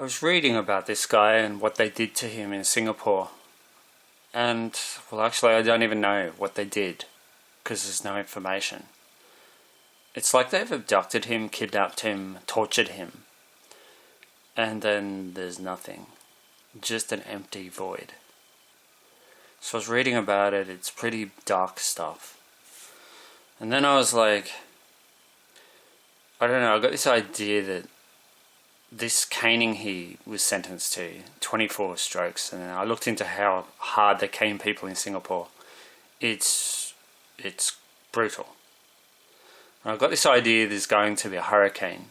I was reading about this guy and what they did to him in Singapore. And, well, actually, I don't even know what they did because there's no information. It's like they've abducted him, kidnapped him, tortured him. And then there's nothing. Just an empty void. So I was reading about it. It's pretty dark stuff. And then I was like, I don't know, I got this idea that this caning he was sentenced to, 24 strokes, and then I looked into how hard they cane people in Singapore. It's brutal. And I got this idea there's going to be a hurricane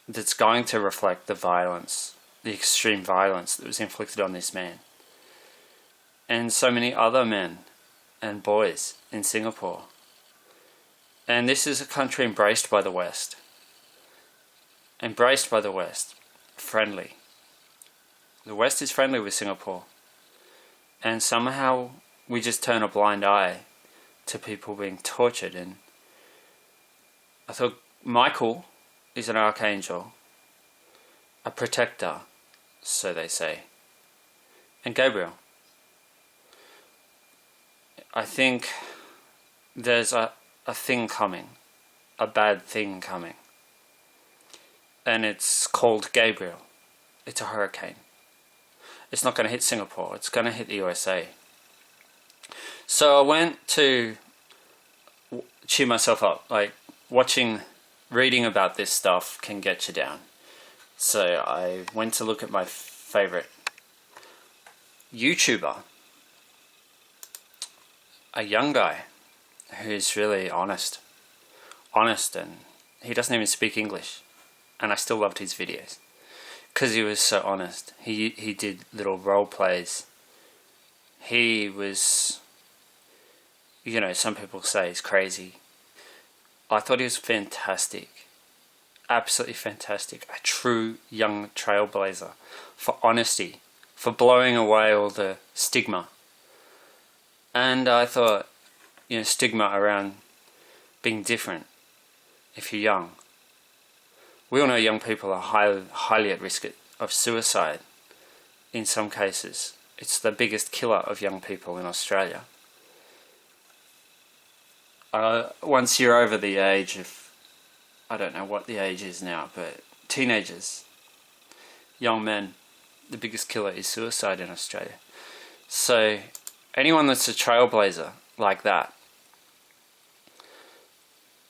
that's going to reflect the violence, the extreme violence that was inflicted on this man. And so many other men and boys in Singapore. And this is a country embraced by the West. Embraced by the West. Friendly. The West is friendly with Singapore. And somehow we just turn a blind eye to people being tortured. And I thought Michael is an archangel. A protector, so they say. And Gabriel. I think there's a thing coming. A bad thing coming. And it's called Gabriel. It's a hurricane. It's not going to hit Singapore. It's going to hit the USA. So I went to cheer myself up. Like, reading about this stuff can get you down. So I went to look at my favorite YouTuber. A young guy who's really honest, and he doesn't even speak English, and I still loved his videos because he was so honest. He did little role plays. He was, you know, some people say he's crazy. I thought he was fantastic, absolutely fantastic. A true young trailblazer for honesty, for blowing away all the stigma. And I thought, you know, stigma around being different if you're young. We all know young people are highly at risk of suicide in some cases. It's the biggest killer of young people in Australia. Once you're over the age of, I don't know what the age is now, but teenagers, young men, the biggest killer is suicide in Australia. So anyone that's a trailblazer like that,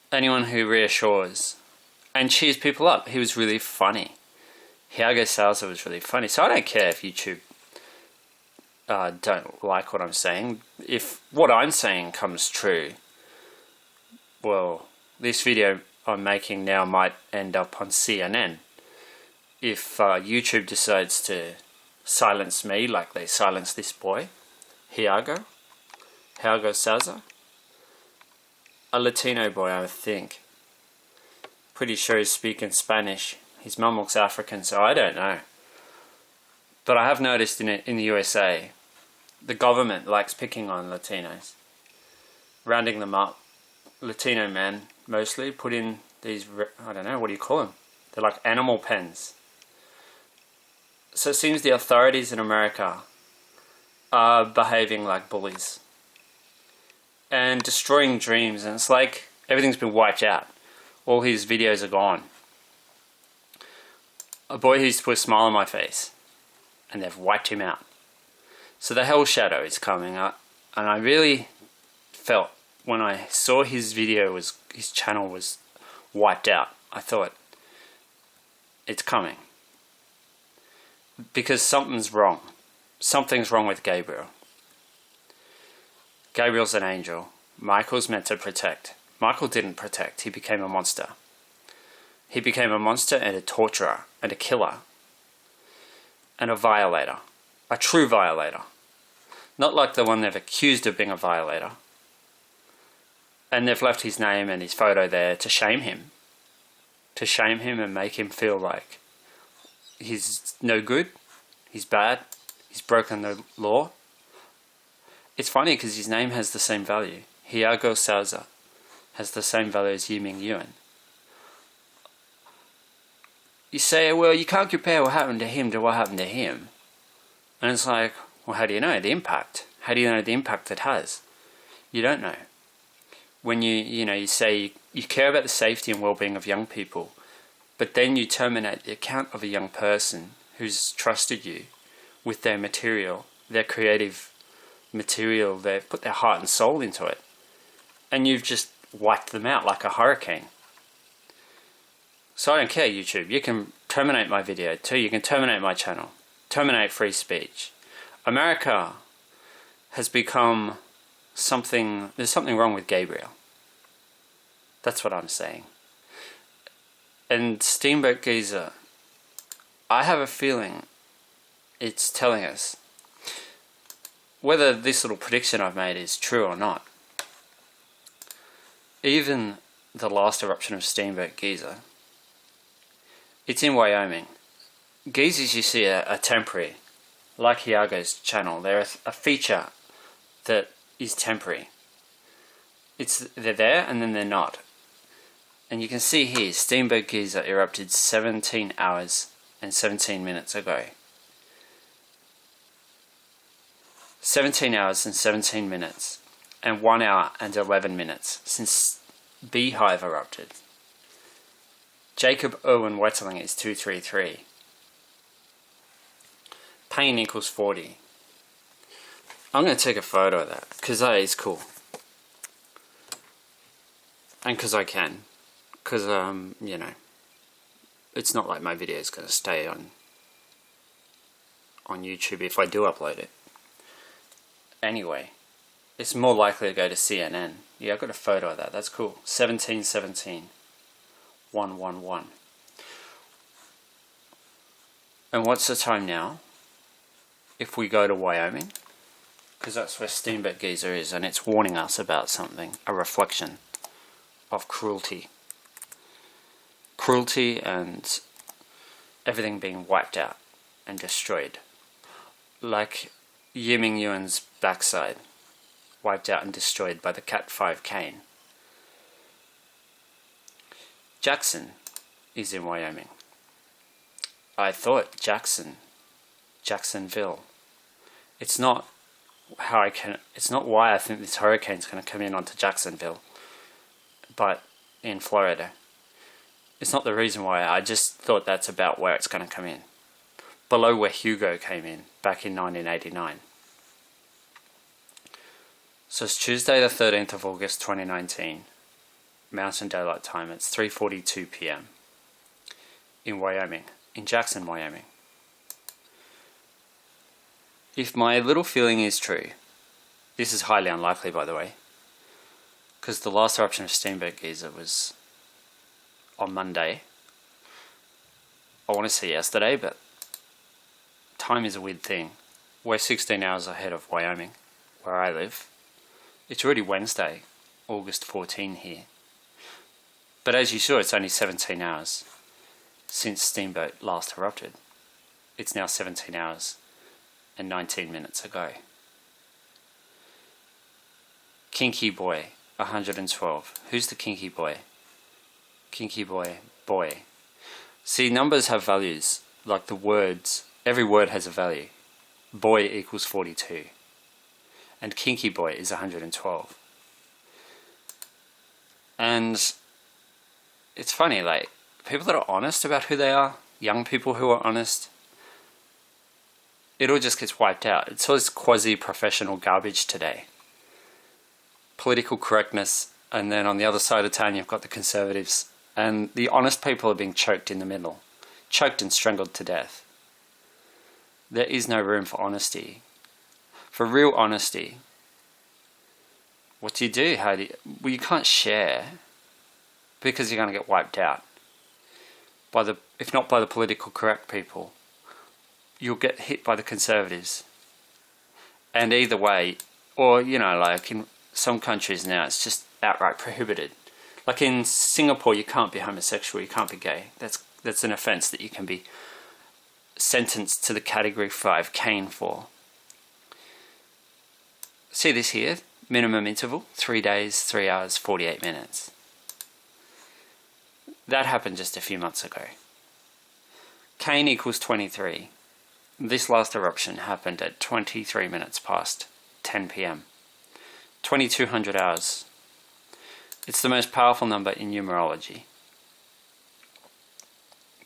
anyone who reassures and cheers people up, he was really funny. Hiago Salza was really funny. So I don't care if YouTube don't like what I'm saying. If what I'm saying comes true, well, this video I'm making now might end up on CNN. If YouTube decides to silence me like they silenced this boy, Hiago Salza, a Latino boy, I think. Pretty sure he's speaking Spanish. His mum looks African, so I don't know. But I have noticed in the USA, the government likes picking on Latinos, rounding them up. Latino men, mostly, put in these, I don't know, what do you call them? They're like animal pens. So it seems the authorities in America are behaving like bullies and destroying dreams, and it's like everything's been wiped out. All his videos are gone. A boy who used to put a smile on my face, and they've wiped him out. So the hell shadow is coming up, and I really felt when I saw his channel was wiped out, I thought, it's coming. Because something's wrong. Something's wrong with Gabriel. Gabriel's an angel. Michael's meant to protect. Michael didn't protect. He became a monster. He became a monster and a torturer and a killer. And a violator. A true violator. Not like the one they've accused of being a violator. And they've left his name and his photo there to shame him. To shame him and make him feel like he's no good, he's bad, he's broken the law. It's funny because his name has the same value. Hiago Salza has the same value as Yiming Yuan. you say, well, you can't compare what happened to him to what happened to him. And it's like, well, how do you know the impact? How do you know the impact it has? You don't know. When you say you care about the safety and well-being of young people, but then you terminate the account of a young person who's trusted you with their material, their creative material, they've put their heart and soul into it, and you've just wiped them out like a hurricane. So I don't care, YouTube. You can terminate my video too. You can terminate my channel. Terminate free speech. America has become something... There's something wrong with Gabriel. That's what I'm saying. And Steamboat Geezer, I have a feeling it's telling us, whether this little prediction I've made is true or not, even the last eruption of Steamboat Geezer, it's in Wyoming. Geezers you see are temporary, like Iago's channel. They're a feature that is temporary. They're there and then they're not. And you can see here, Steamboat Geezer erupted 17 hours and 17 minutes ago. 17 hours and 17 minutes, and 1 hour and 11 minutes since Beehive erupted. Jacob Irwin Wetterling is 233. Pain equals 40. I'm going to take a photo of that, because that is cool. And because I can. Because, it's not like my video is going to stay on YouTube if I do upload it. Anyway, it's more likely to go to CNN. Yeah, I've got a photo of that. That's cool. 1717. 111. And what's the time now? If we go to Wyoming, because that's where Steamboat Geezer is, and it's warning us about something, a reflection of cruelty. Cruelty and everything being wiped out and destroyed. Like Yiming Yuan's backside, wiped out and destroyed by the Cat 5 cane. Jacksonville is in Wyoming. I thought Jacksonville. It's not why I think this hurricane's going to come in onto Jacksonville, but in Florida. It's not the reason why. I just thought that's about where it's going to come in. Below where Hugo came in back in 1989. So it's Tuesday the 13th of August 2019. Mountain Daylight Time. It's 3:42 p.m. in Wyoming, in Jackson, Wyoming. If my little feeling is true, this is highly unlikely, by the way, because the last eruption of Steamboat Geezer was on Monday. I want to say yesterday, but time is a weird thing. We're 16 hours ahead of Wyoming, where I live. It's already Wednesday, August 14 here. But as you saw, it's only 17 hours since Steamboat last erupted. It's now 17 hours and 19 minutes ago. Kinky Boy, 112. Who's the Kinky Boy? Kinky Boy, boy. See, numbers have values, like the words. Every word has a value. Boy equals 42. And Kinky Boy is 112. And it's funny, like, people that are honest about who they are, young people who are honest, it all just gets wiped out. It's all this quasi-professional garbage today. Political correctness, and then on the other side of town you've got the conservatives. And the honest people are being choked in the middle. Choked and strangled to death. There is no room for honesty. For real honesty, what do you do? Well, you can't share, because you're going to get wiped out. If not by the political correct people, you'll get hit by the conservatives. And either way, or, like in some countries now, it's just outright prohibited. Like in Singapore, you can't be homosexual, you can't be gay. That's an offence that you can be sentenced to the Category 5 cane for. See this here? Minimum interval, 3 days, 3 hours, 48 minutes. That happened just a few months ago. Cain equals 23. This last eruption happened at 23 minutes past 10 p.m. 2200 hours. It's the most powerful number in numerology.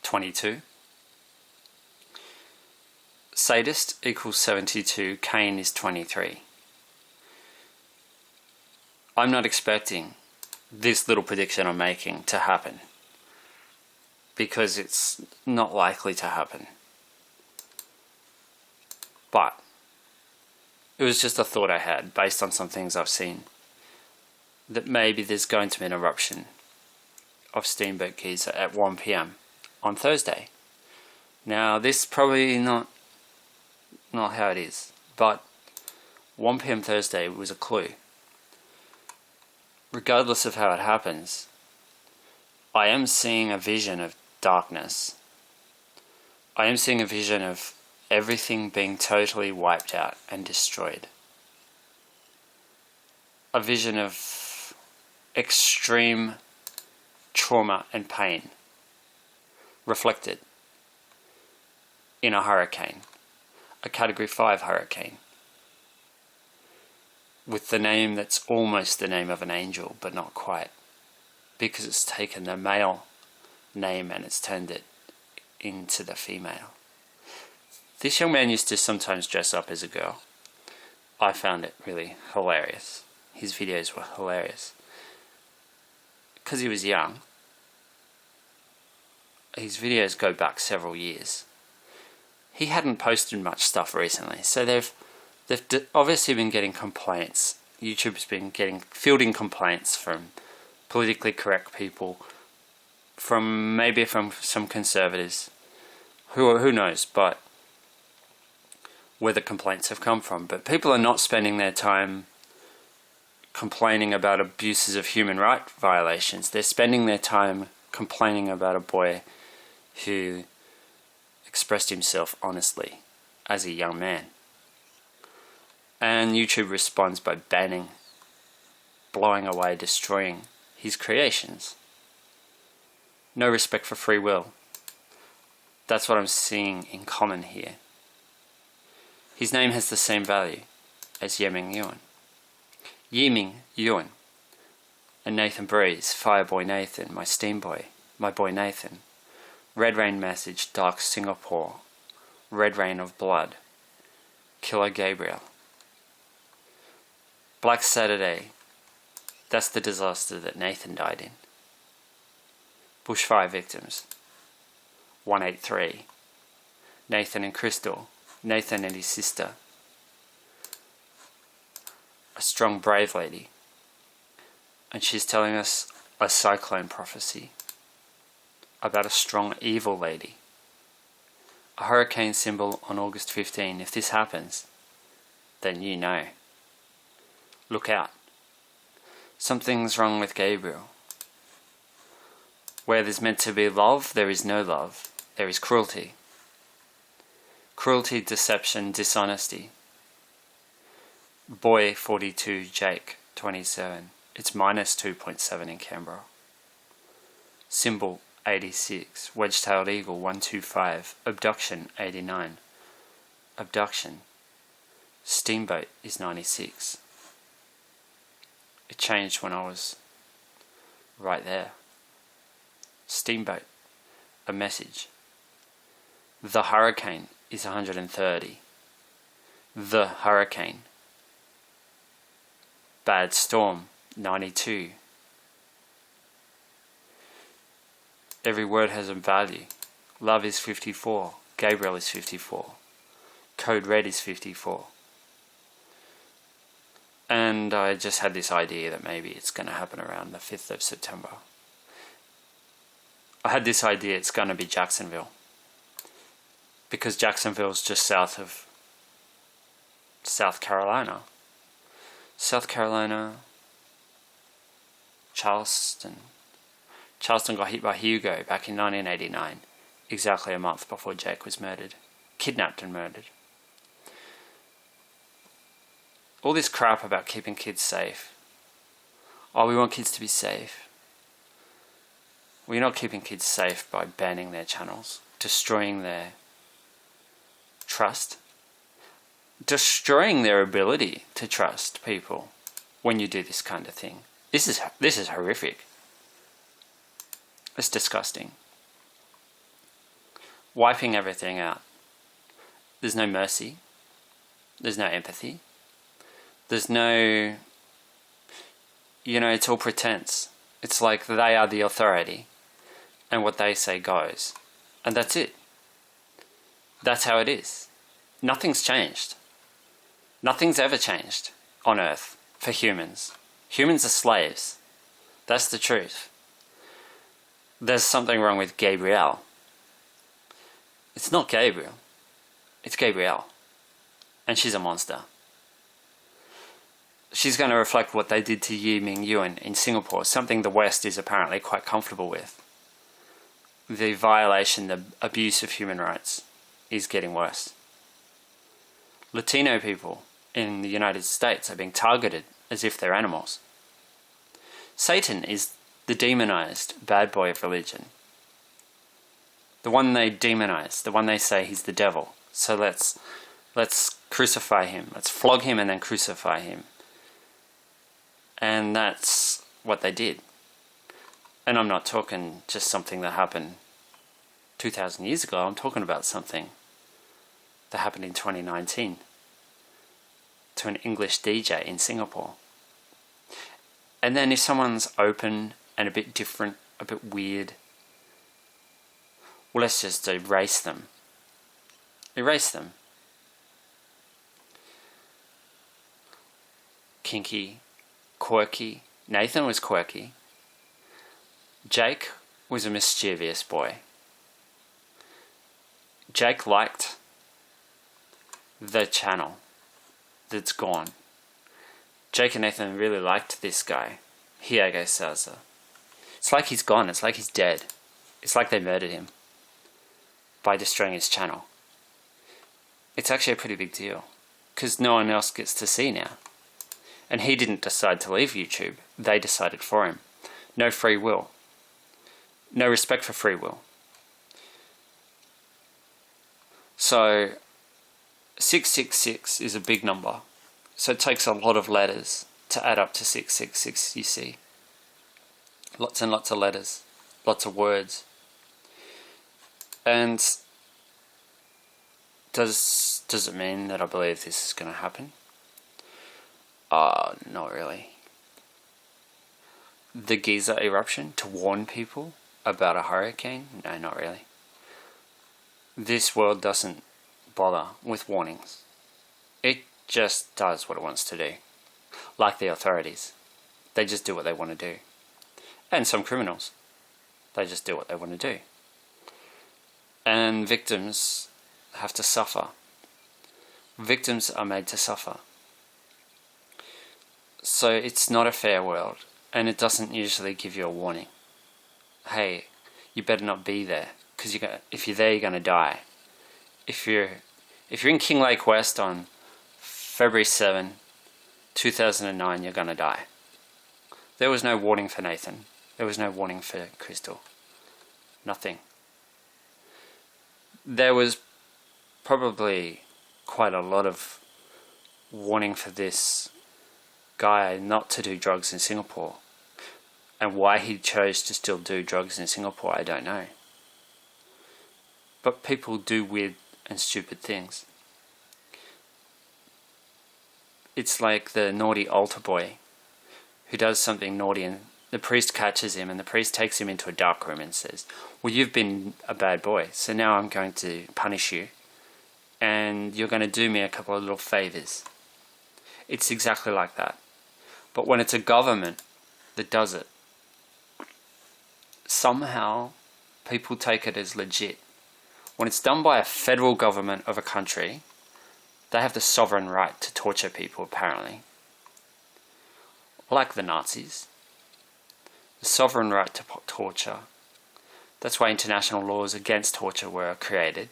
22. Sadist equals 72. Cain is 23. I'm not expecting this little prediction I'm making to happen, because it's not likely to happen. But it was just a thought I had based on some things I've seen, that maybe there's going to be an eruption of Steamboat Geyser at 1 p.m. on Thursday. Now, this is probably not how it is, but 1 p.m. Thursday was a clue. Regardless of how it happens, I am seeing a vision of darkness. I am seeing a vision of everything being totally wiped out and destroyed. A vision of extreme trauma and pain reflected in a hurricane, a Category 5 hurricane, with the name that's almost the name of an angel, but not quite, because it's taken the male name and it's turned it into the female. This young man used to sometimes dress up as a girl. I found it really hilarious. His videos were hilarious. Because he was young. His videos go back several years. He hadn't posted much stuff recently, so they've obviously been getting complaints. YouTube's been fielding complaints from politically correct people, from some conservatives, who knows, but where the complaints have come from. But people are not spending their time complaining about abuses of human rights violations. They're spending their time complaining about a boy who expressed himself honestly as a young man. And YouTube responds by banning, blowing away, destroying his creations. No respect for free will. That's what I'm seeing in common here. His name has the same value as Yiming Yuan. And Nathan Breeze, Fireboy Nathan, my Steamboy, my boy Nathan. Red Rain Message, Dark Singapore, Red Rain of Blood, Killer Gabriel. Black Saturday, that's the disaster that Nathan died in. Bushfire victims, 183. Nathan and Crystal, Nathan and his sister. A strong, brave lady. And she's telling us a cyclone prophecy about a strong, evil lady. A hurricane symbol on August 15. If this happens, then you know. Look out. Something's wrong with Gabriel. Where there's meant to be love, there is no love. There is cruelty. Cruelty, deception, dishonesty. Boy 42, Jake 27. It's minus 2.7 in Canberra. Symbol 86. Wedge-tailed eagle 125. Abduction 89. Abduction. Steamboat is 96. It changed when I was right there. Steamboat. A message. The hurricane is 130. The hurricane. Bad storm 92. Every word has a value. Love is 54. Gabriel is 54. Code red is 54. And I just had this idea that maybe it's going to happen around the 5th of September. I had this idea it's going to be Jacksonville. Because Jacksonville's just south of South Carolina. South Carolina, Charleston. Charleston got hit by Hugo back in 1989, exactly a month before Jake was murdered. Kidnapped and murdered. All this crap about keeping kids safe. Oh, we want kids to be safe. We're not keeping kids safe by banning their channels. destroying their trust, destroying their ability to trust people when you do this kind of thing. This is horrific. It's disgusting. Wiping everything out. There's no mercy. There's no empathy. There's no... it's all pretense. It's like they are the authority, and what they say goes. And that's it. That's how it is. Nothing's changed. Nothing's ever changed on Earth for humans. Humans are slaves. That's the truth. There's something wrong with Gabriel. It's not Gabriel. It's Gabriel. And she's a monster. She's going to reflect what they did to Yi Ming Yuan in Singapore, something the West is apparently quite comfortable with. The violation, the abuse of human rights is getting worse. Latino people in the United States are being targeted as if they're animals. Satan is the demonized bad boy of religion. The one they demonize, the one they say he's the devil. So let's crucify him. Let's flog him and then crucify him. And that's what they did. And I'm not talking just something that happened 2,000 years ago. I'm talking about something that happened in 2019 to an English DJ in Singapore. And then if someone's open and a bit different, a bit weird, well, let's just erase them. Erase them. Kinky, quirky. Nathan was quirky. Jake was a mischievous boy. Jake liked the channel that's gone. Jake and Nathan really liked this guy, Hiage Saza. It's like he's gone. It's like he's dead. It's like they murdered him by destroying his channel. It's actually a pretty big deal because no one else gets to see now. And he didn't decide to leave YouTube. They decided for him. No free will. No respect for free will. So 666 is a big number. So it takes a lot of letters to add up to 666, you see. Lots and lots of letters. Lots of words. And does it mean that I believe this is going to happen? Not really. The Giza eruption to warn people about a hurricane? No, not really. This world doesn't bother with warnings. It just does what it wants to do. Like the authorities. They just do what they want to do. And some criminals. They just do what they want to do. And victims have to suffer. Victims are made to suffer. So it's not a fair world, and it doesn't usually give you a warning. Hey, you better not be there, because if you're there, you're going to die. If you're in King Lake West on February 7, 2009, you're going to die. There was no warning for Nathan. There was no warning for Crystal. Nothing. There was probably quite a lot of warning for this guy not to do drugs in Singapore. And why he chose to still do drugs in Singapore, I don't know. But people do weird and stupid things. It's like the naughty altar boy who does something naughty and the priest catches him and the priest takes him into a dark room and says, well, you've been a bad boy, so now I'm going to punish you and you're going to do me a couple of little favors. It's exactly like that. But when it's a government that does it, somehow people take it as legit. When it's done by a federal government of a country, they have the sovereign right to torture people, apparently. Like the Nazis. The sovereign right to torture. That's why international laws against torture were created.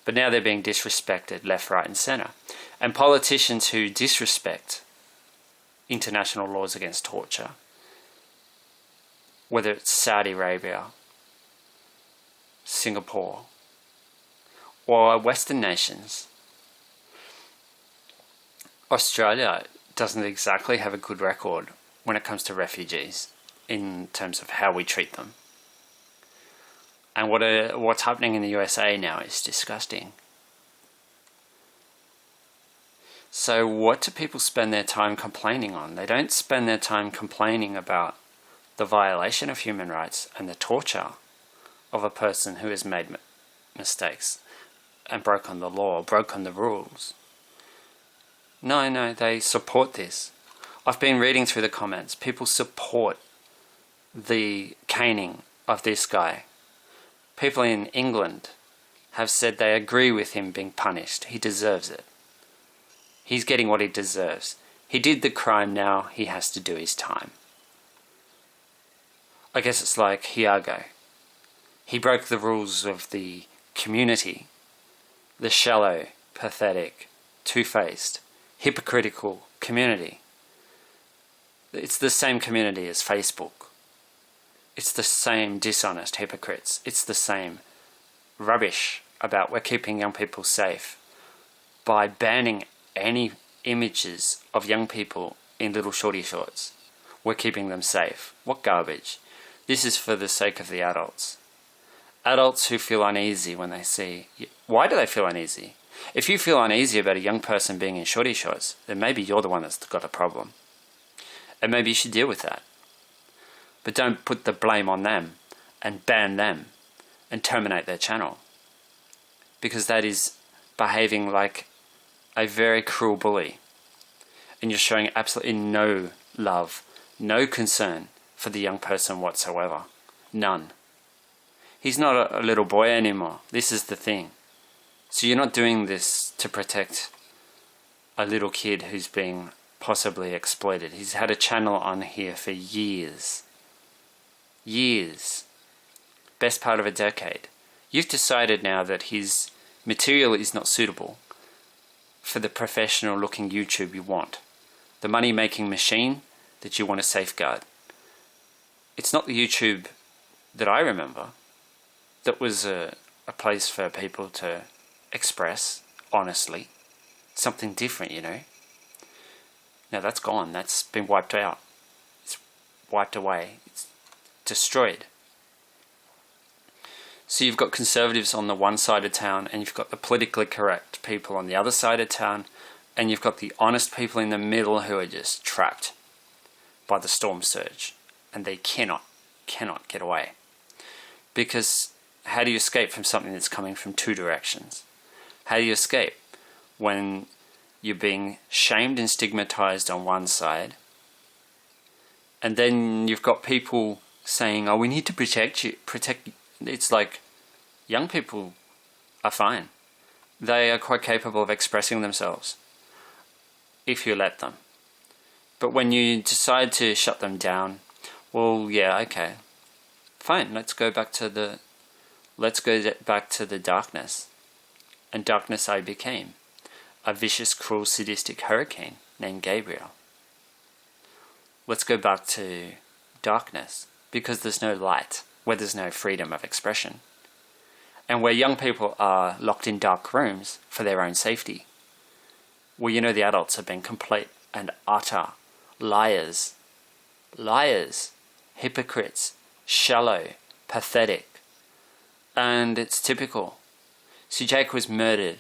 But now they're being disrespected left, right and centre. And politicians who disrespect international laws against torture, whether it's Saudi Arabia, Singapore, or Western nations. Australia doesn't exactly have a good record when it comes to refugees in terms of how we treat them. And what's happening in the USA now is disgusting. So what do people spend their time complaining on? They don't spend their time complaining about the violation of human rights and the torture of a person who has made mistakes and broken the law, broken the rules. No, they support this. I've been reading through the comments. People support the caning of this guy. People in England have said they agree with him being punished. He deserves it. He's getting what he deserves. He did the crime, now he has to do his time. I guess it's like Iago. He broke the rules of the community. The shallow, pathetic, two-faced, hypocritical community. It's the same community as Facebook. It's the same dishonest hypocrites. It's the same rubbish about we're keeping young people safe by banning any images of young people in little shorty shorts. We're keeping them safe. What garbage. This is for the sake of the adults. Adults who feel uneasy when they see... Why do they feel uneasy? If you feel uneasy about a young person being in shorty shorts, then maybe you're the one that's got a problem. And maybe you should deal with that. But don't put the blame on them and ban them and terminate their channel. Because that is behaving like a very cruel bully. And you're showing absolutely no love, no concern for the young person whatsoever. None. He's not a little boy anymore. This is the thing. So you're not doing this to protect a little kid who's being possibly exploited. He's had a channel on here for years. Years. Best part of a decade. You've decided now that his material is not suitable for the professional looking YouTube you want. The money making machine that you want to safeguard. It's not the YouTube that I remember. That was a place for people to express, honestly. Something different, you know. Now that's gone. That's been wiped out. It's wiped away. It's destroyed. So you've got conservatives on the one side of town, and you've got the politically correct people on the other side of town, and you've got the honest people in the middle who are just trapped by the storm surge, and they cannot get away. Because how do you escape from something that's coming from two directions? How do you escape when you're being shamed and stigmatized on one side, and then you've got people saying, oh, we need to protect you. It's like young people are fine. They are quite capable of expressing themselves if you let them. But when you decide to shut them down, well, yeah, okay, fine. Let's go back to the darkness. And darkness I became, a vicious, cruel, sadistic hurricane named Gabriel. Let's go back to darkness, because there's no light, where there's no freedom of expression, and where young people are locked in dark rooms for their own safety. Well, you know the adults have been complete and utter liars, hypocrites, shallow, pathetic, and it's typical. See, Jake was murdered.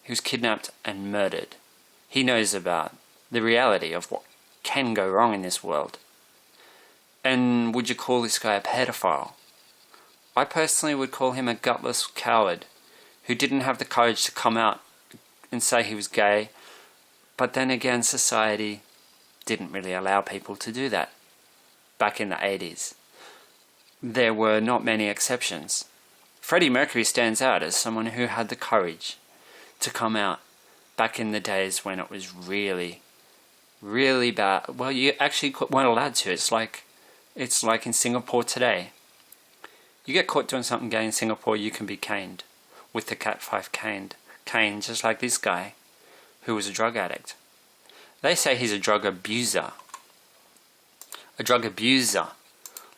He was kidnapped and murdered. He knows about the reality of what can go wrong in this world. And would you call this guy a pedophile? I personally would call him a gutless coward who didn't have the courage to come out and say he was gay. But then again, society didn't really allow people to do that back in the 80s. There were not many exceptions. Freddie Mercury stands out as someone who had the courage to come out back in the days when it was really, really bad. Well, you actually weren't allowed to. It's like in Singapore today. You get caught doing something gay in Singapore, you can be caned with the Cat 5 cane, just like this guy who was a drug addict. They say he's a drug abuser. A drug abuser,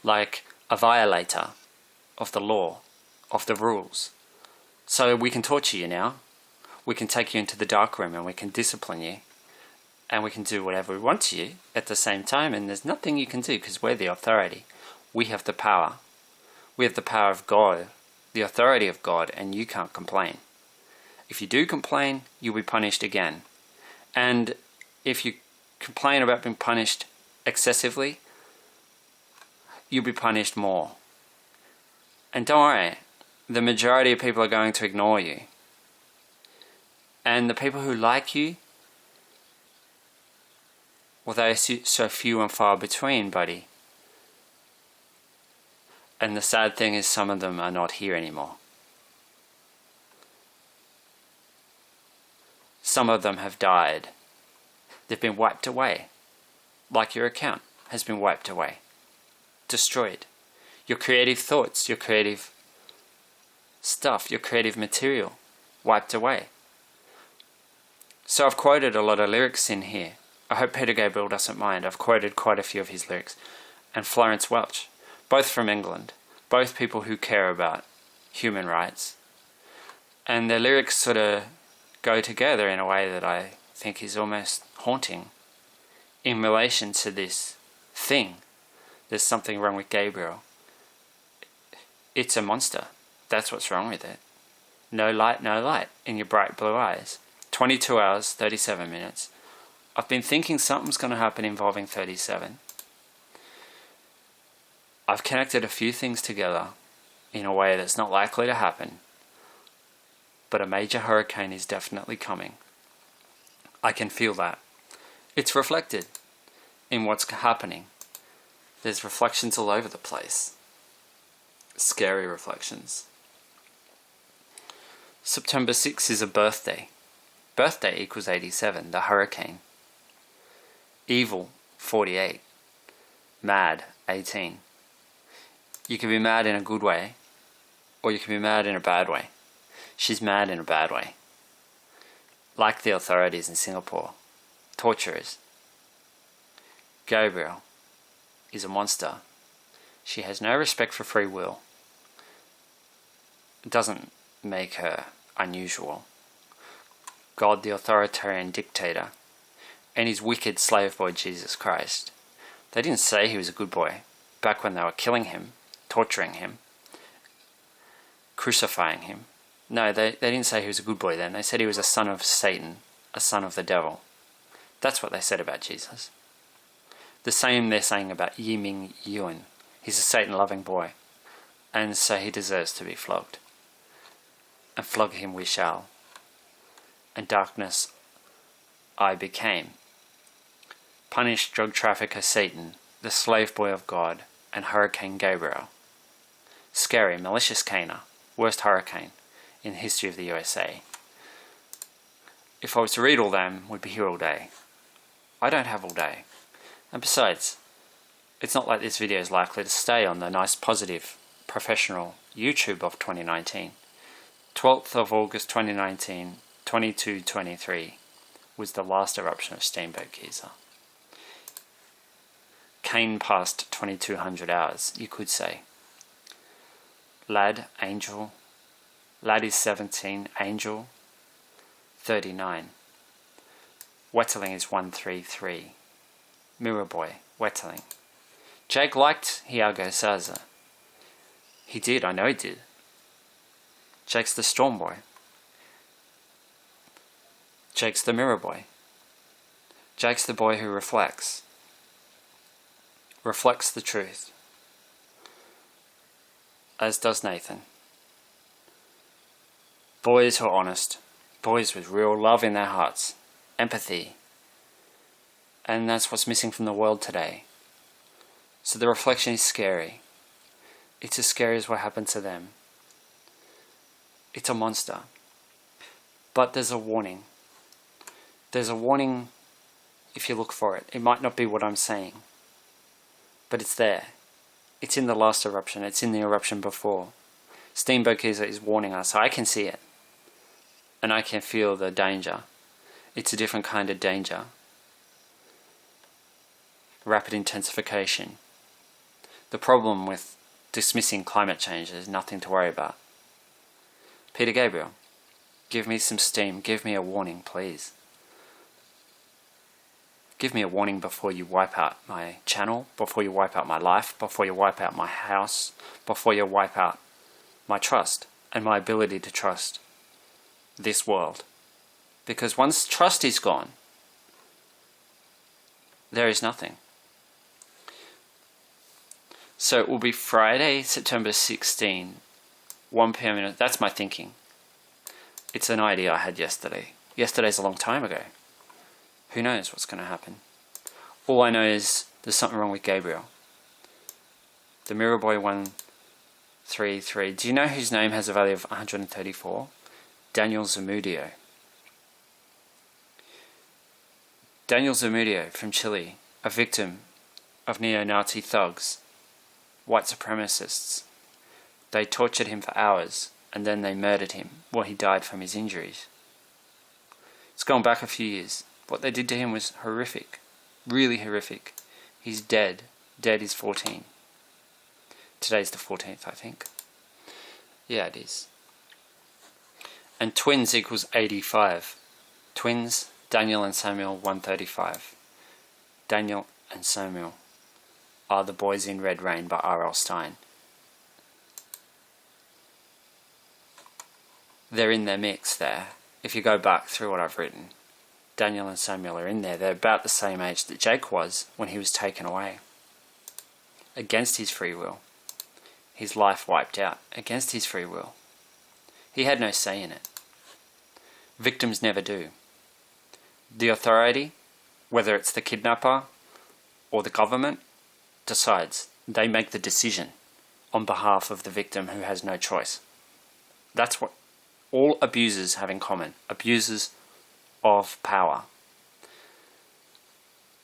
like a violator of the law, of the rules. So we can torture you now. We can take you into the dark room and we can discipline you. And we can do whatever we want to you at the same time. And there's nothing you can do because we're the authority. We have the power. We have the power of God, the authority of God, and you can't complain. If you do complain, you'll be punished again. And if you complain about being punished excessively, you'll be punished more. And don't worry, the majority of people are going to ignore you. And the people who like you, well, they are so few and far between, buddy. And the sad thing is some of them are not here anymore. Some of them have died. They've been wiped away. Like your account has been wiped away. Destroyed. Your creative thoughts, your creative stuff, your creative material, wiped away. So I've quoted a lot of lyrics in here. I hope Peter Gabriel doesn't mind. I've quoted quite a few of his lyrics. And Florence Welch, both from England, both people who care about human rights. And their lyrics sort of go together in a way that I think is almost haunting in relation to this thing. There's something wrong with Gabriel. It's a monster. That's what's wrong with it. No light in your bright blue eyes. 22 hours, 37 minutes. I've been thinking something's going to happen involving 37. I've connected a few things together in a way that's not likely to happen. But a major hurricane is definitely coming. I can feel that. It's reflected in what's happening. There's reflections all over the place. Scary reflections. September 6 is a birthday. Birthday equals 87, the hurricane. Evil, 48. Mad, 18. You can be mad in a good way, or you can be mad in a bad way. She's mad in a bad way. Like the authorities in Singapore. Torturers. Gabriel is a monster. She has no respect for free will. It doesn't make her unusual. God, the authoritarian dictator, and his wicked slave boy Jesus Christ. They didn't say he was a good boy back when they were killing him, torturing him, crucifying him. No, they didn't say he was a good boy then. They said he was a son of Satan, a son of the devil. That's what they said about Jesus. The same they're saying about Yi Ming Yuan. He's a Satan-loving boy, and so he deserves to be flogged. And flog him we shall. And darkness I became. Punish drug trafficker Satan, the slave boy of God, and Hurricane Gabriel. Scary, malicious Cana, worst hurricane in the history of the USA. If I was to read all them, we'd be here all day. I don't have all day. And besides, it's not like this video is likely to stay on the nice, positive, professional YouTube of 2019. 12th of August 2019, 22:23 was the last eruption of Steamboat Geyser. Cane past 2200 hours, you could say. Lad, Angel. Lad is 17, Angel 39. Wetterling is 133. Mirror Boy, Wetterling. Jake liked Hiago Saza. He did, I know he did. Jake's the Storm Boy. Jake's the Mirror Boy. Jake's the boy who reflects. Reflects the truth. As does Nathan. Boys who are honest. Boys with real love in their hearts. Empathy. And that's what's missing from the world today. So the reflection is scary. It's as scary as what happened to them. It's a monster. But there's a warning. There's a warning if you look for it. It might not be what I'm saying. But it's there. It's in the last eruption. It's in the eruption before. Steamboat Geyser is warning us. I can see it. And I can feel the danger. It's a different kind of danger. Rapid intensification. The problem with dismissing climate change is nothing to worry about. Peter Gabriel, give me some steam. Give me a warning, please. Give me a warning before you wipe out my channel, before you wipe out my life, before you wipe out my house, before you wipe out my trust and my ability to trust this world. Because once trust is gone, there is nothing. So it will be Friday, September 16, 1 p.m. That's my thinking. It's an idea I had yesterday. Yesterday's a long time ago. Who knows what's going to happen? All I know is there's something wrong with Gabriel. The Mirror Boy 133. Do you know whose name has a value of 134? Daniel Zamudio. Daniel Zamudio from Chile, a victim of neo-Nazi thugs, white supremacists. They tortured him for hours and then they murdered him while he died from his injuries. It's gone back a few years. What they did to him was horrific. Really horrific. He's dead. Dead is 14. Today's the 14th, I think. Yeah, it is. And twins equals 85. Twins, Daniel and Samuel, 135. Daniel and Samuel are The Boys in Red Rain by R.L. Stine. They're in their mix there. If you go back through what I've written, Daniel and Samuel are in there. They're about the same age that Jake was when he was taken away. Against his free will. His life wiped out. Against his free will. He had no say in it. Victims never do. The authority, whether it's the kidnapper or the government, decides. They make the decision on behalf of the victim who has no choice. That's what all abusers have in common. Abusers of power.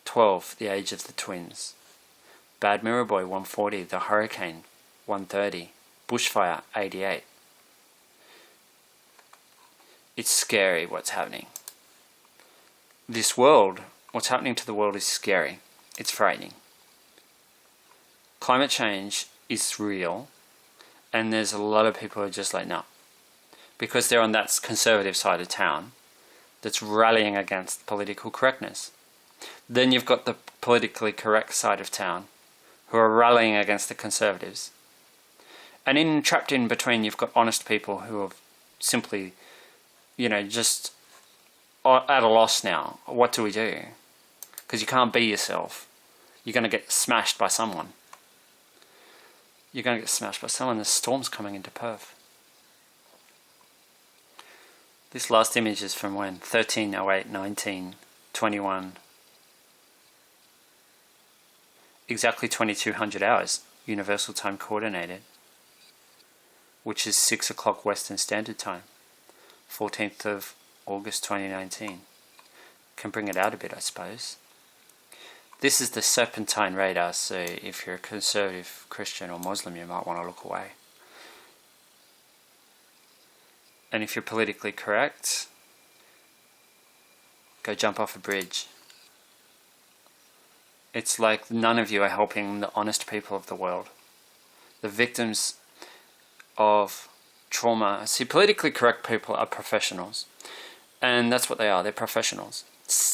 12, the age of the twins. Bad Mirror Boy, 140. The Hurricane, 130. Bushfire, 88. It's scary what's happening. This world, what's happening to the world is scary. It's frightening. Climate change is real, and there's a lot of people who are just like, no. Because they're on that conservative side of town that's rallying against political correctness. Then you've got the politically correct side of town who are rallying against the conservatives. And trapped in between, you've got honest people who are simply, just at a loss now. What do we do? Because you can't be yourself. You're going to get smashed by someone. You're going to get smashed by someone. There's storms coming into Perth. This last image is from when? 1308, 19, 21. Exactly 2200 hours. Universal Time Coordinated. Which is 6 o'clock Western Standard Time. 14th of August 2019. Can bring it out a bit, I suppose. This is the Serpentine radar, so if you're a conservative Christian or Muslim, you might want to look away. And if you're politically correct, go jump off a bridge. It's like none of you are helping the honest people of the world. The victims of trauma. See, politically correct people are professionals. And that's what they are. They're professionals.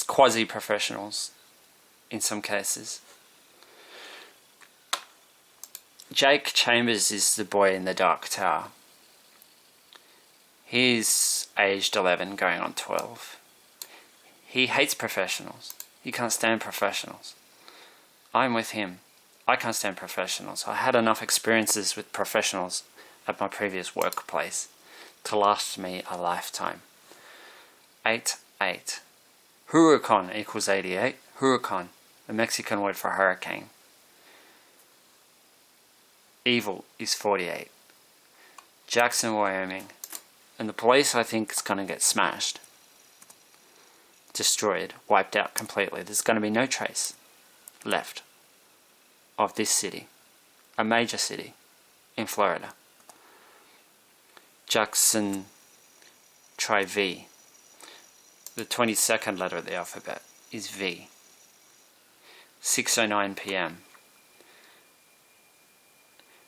Quasi-professionals in some cases. Jake Chambers is the boy in the Dark Tower. He's aged 11, going on 12. He hates professionals. He can't stand professionals. I'm with him. I can't stand professionals. I had enough experiences with professionals at my previous workplace to last me a lifetime. 8. Huracan equals 88. Huracan, the Mexican word for hurricane. Evil is 48. Jackson, Wyoming. And the police, I think, is going to get smashed. Destroyed. Wiped out completely. There's going to be no trace left of this city. A major city in Florida. Jackson, try V. The 22nd letter of the alphabet is V. 6:09 p.m.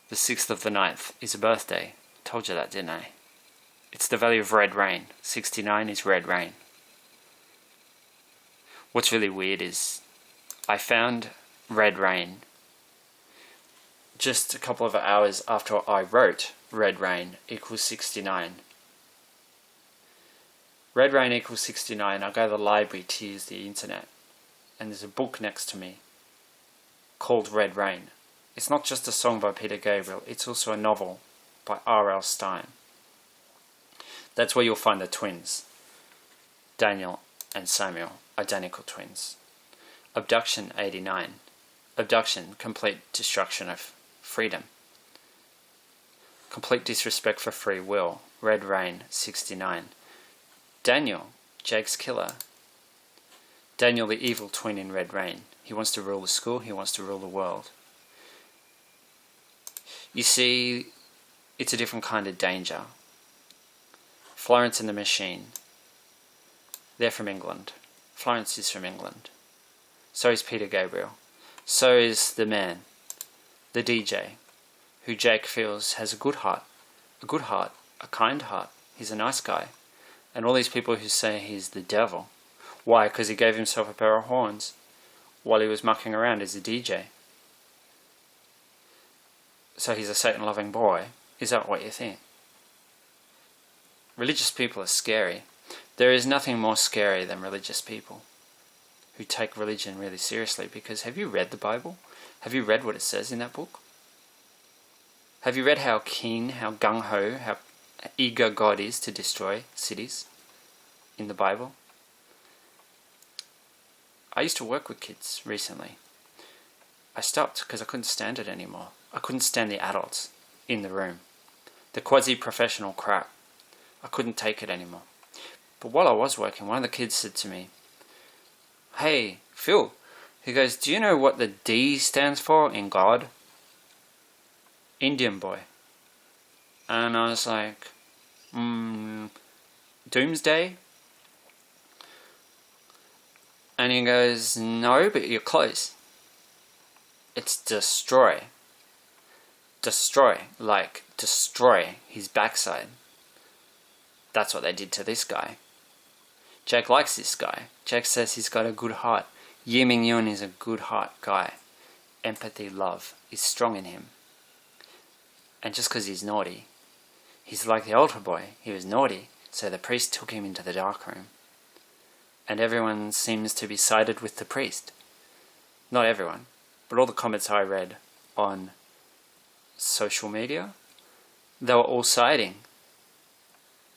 The 6th of the 9th is a birthday. Told you that, didn't I? It's the value of red rain. 69 is red rain. What's really weird is I found red rain just a couple of hours after I wrote red rain equals 69. Red rain equals 69. I go to the library to use the internet, and there's a book next to me called Red Rain. It's not just a song by Peter Gabriel, it's also a novel by R.L. Stein. That's where you'll find the twins. Daniel and Samuel, identical twins. Abduction 89. Abduction, complete destruction of freedom. Complete disrespect for free will. Red Rain 69. Daniel, Jake's killer. Daniel, the evil twin in Red Rain. He wants to rule the school, he wants to rule the world. You see, it's a different kind of danger. Florence and the Machine. They're from England. Florence is from England. So is Peter Gabriel. So is the man, the DJ, who Jake feels has a good heart, a kind heart. He's a nice guy. And all these people who say he's the devil. Why? Because he gave himself a pair of horns while he was mucking around as a DJ. So he's a Satan-loving boy. Is that what you think? Religious people are scary. There is nothing more scary than religious people who take religion really seriously, because have you read the Bible? Have you read what it says in that book? Have you read how keen, how gung-ho, how eager God is to destroy cities in the Bible? I used to work with kids recently. I stopped because I couldn't stand it anymore. I couldn't stand the adults in the room. The quasi-professional crap. I couldn't take it anymore. But while I was working, one of the kids said to me, "Hey, Phil," he goes, "do you know what the D stands for in God?" Indian boy. And I was like, Doomsday? And he goes, "No, but you're close. It's destroy." Destroy, like destroy his backside. That's what they did to this guy. Jake likes this guy. Jake says he's got a good heart. Yi Ming Yun is a good heart guy. Empathy, love is strong in him. And just because he's naughty, he's like the altar boy. He was naughty, so the priest took him into the dark room. And everyone seems to be sided with the priest. Not everyone, but all the comments I read on social media, they were all siding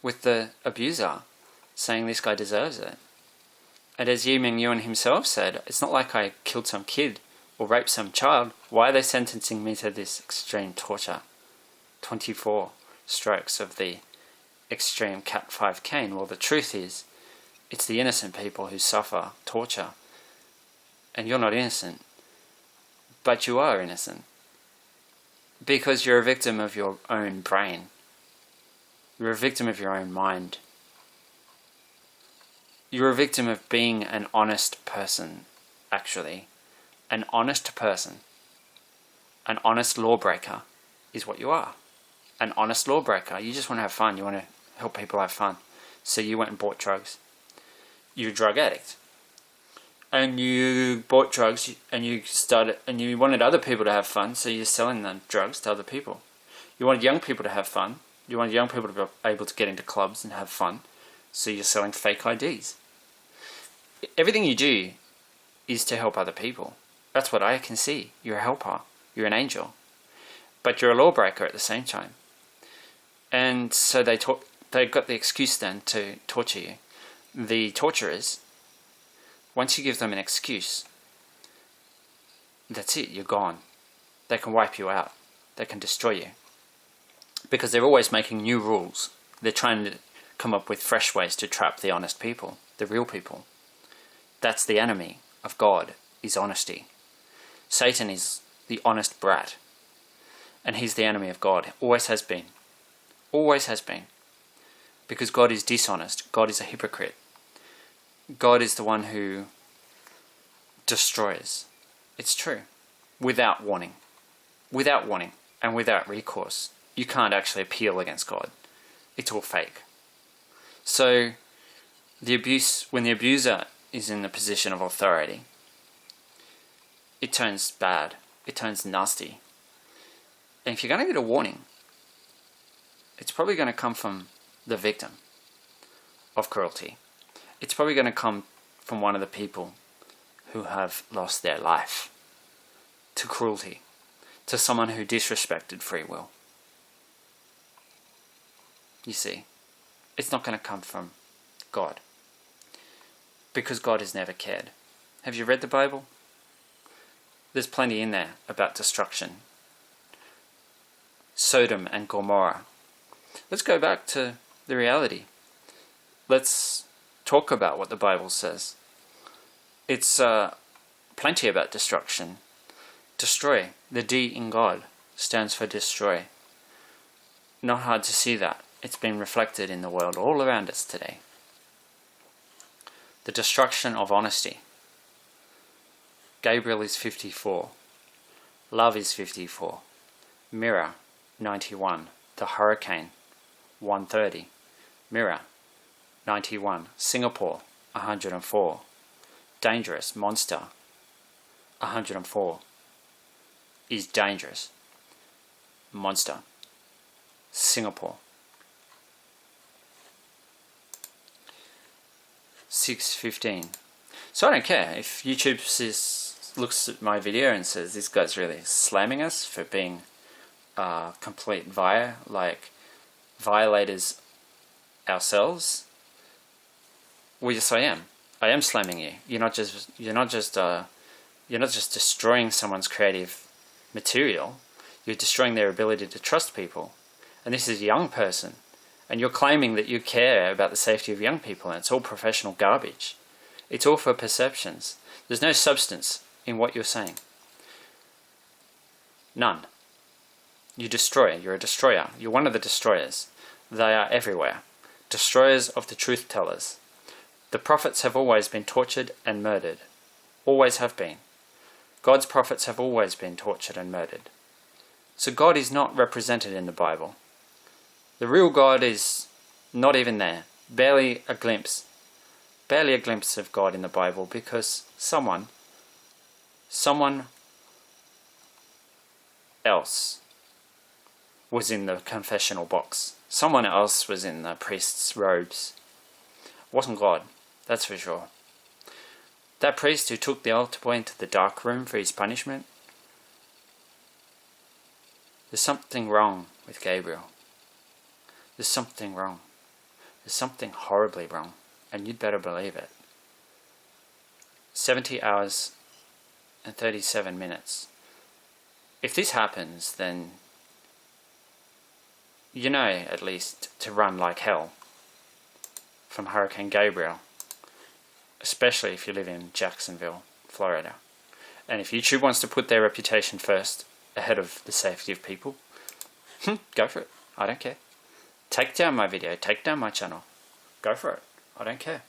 with the abuser, saying this guy deserves it. And as Yi Ming Yun himself said, it's not like I killed some kid or raped some child. Why are they sentencing me to this extreme torture? 24 strokes of the extreme Cat 5 cane. Well, the truth is, it's the innocent people who suffer torture. And you're not innocent. But you are innocent. Because you're a victim of your own brain. You're a victim of your own mind. You're a victim of being an honest person, actually. An honest person. An honest lawbreaker is what you are. An honest lawbreaker. You just want to have fun. You want to help people have fun. So you went and bought drugs. You're a drug addict. And you bought drugs and you wanted other people to have fun, so you're selling the drugs to other people. You wanted young people to have fun. You wanted young people to be able to get into clubs and have fun, so you're selling fake IDs. Everything you do is to help other people. That's what I can see. You're a helper. You're an angel. But you're a lawbreaker at the same time. And so they got the excuse then to torture you. The torturers, once you give them an excuse, that's it, you're gone. They can wipe you out. They can destroy you. Because they're always making new rules. They're trying to come up with fresh ways to trap the honest people, the real people. That's the enemy of God, is honesty. Satan is the honest brat. And he's the enemy of God. Always has been. Always has been. Because God is dishonest. God is a hypocrite. God is the one who destroys. It's true. Without warning. Without warning. And without recourse. You can't actually appeal against God. It's all fake. So when the abuser is in the position of authority, it turns bad, it turns nasty. And if you're going to get a warning, it's probably going to come from the victim of cruelty. It's probably going to come from one of the people who have lost their life to cruelty, to someone who disrespected free will. You see, it's not going to come from God, because God has never cared. Have you read the Bible? There's plenty in there about destruction. Sodom and Gomorrah. Let's go back to the reality. Let's talk about what the Bible says. It's plenty about destruction. Destroy. The D in God stands for destroy. Not hard to see that. It's been reflected in the world all around us today. The destruction of honesty. Gabriel is 54. Love is 54. Mirror, 91. The Hurricane, 130. Mirror, 91. Singapore, 104. Dangerous, Monster, 104. Is dangerous. Monster. Singapore. 6:15. So I don't care if YouTube looks at my video and says this guy's really slamming us for being complete violators ourselves. Well, yes, I am. I am slamming you. You're not just destroying someone's creative material. You're destroying their ability to trust people. And this is a young person, and you're claiming that you care about the safety of young people, and it's all professional garbage. It's all for perceptions. There's no substance in what you're saying. None. You destroy. You're a destroyer. You're one of the destroyers. They are everywhere. Destroyers of the truth tellers. The prophets have always been tortured and murdered. Always have been. God's prophets have always been tortured and murdered. So God is not represented in the Bible. The real God is not even there. Barely a glimpse of God in the Bible, because someone else was in the confessional box. Someone else was in the priest's robes. It wasn't God, that's for sure. That priest who took the altar boy into the dark room for his punishment, there's something wrong with Gabriel. There's something wrong. There's something horribly wrong, and you'd better believe it. 70 hours and 37 minutes. If this happens, then you know at least to run like hell from Hurricane Gabriel, especially if you live in Jacksonville, Florida. And if YouTube wants to put their reputation first ahead of the safety of people, go for it. I don't care. Take down my video, take down my channel. Go for it. I don't care.